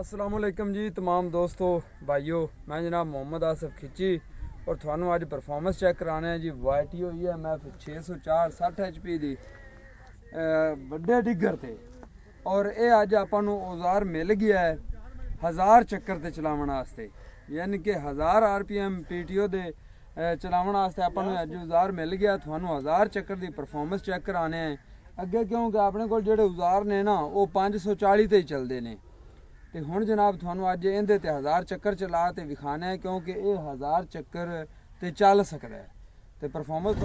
अस्सलामुअलैकुम जी तमाम दोस्तों भाइयों, मैं जनाब मोहम्मद आसिफ खिची और थानू अज परफॉर्मेंस चेक कराने हैं जी। PTO EMF 604 60 HP दी बड़े डिगर थे और ये अज आपां औजार मिल गया है 1000 चक्कर ते चलावन वास्ते, यानी कि 1000 RPM PTO दे चलावन वास्ते आपां अज औजार मिल गया। थानू 1000 चक्कर दी परफॉर्मेंस चेक कराने हैं अगे, क्योंकि अपने कोल जेहड़े औजार ने ना वो 540 ते ही चलते हैं। तो हुण जनाब थानू अज इहदे ते 1000 चक्कर चला ते विखाना है, क्योंकि ये 1000 चक्कर ते चल सकता है। तो परफॉर्मेंस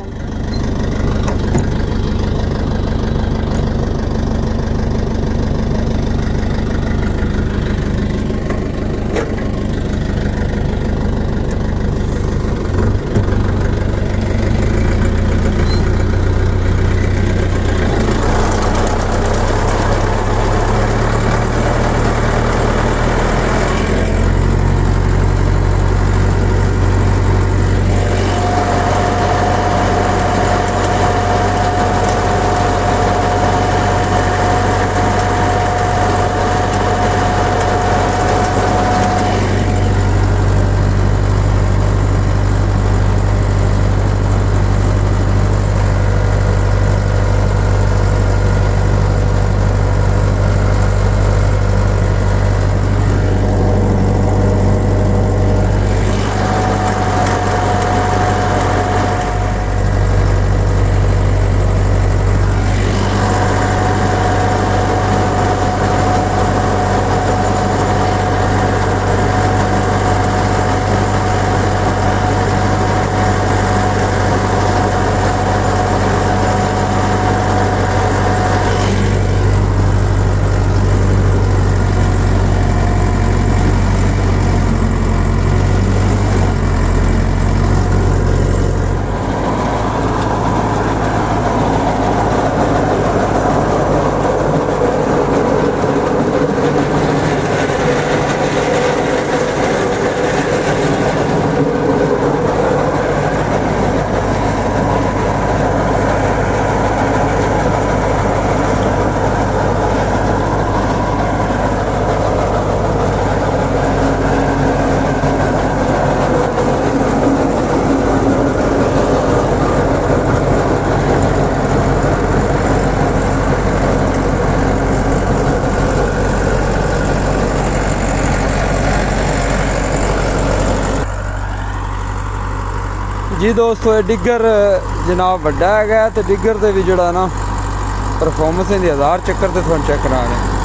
जी दोस्तों, ये डिगर जनाब वड्डा है तो डिगर से भी जोड़ा ना परफॉर्मेंस 1000 चक्कर तो थोड़ा चेक करा रहे हैं।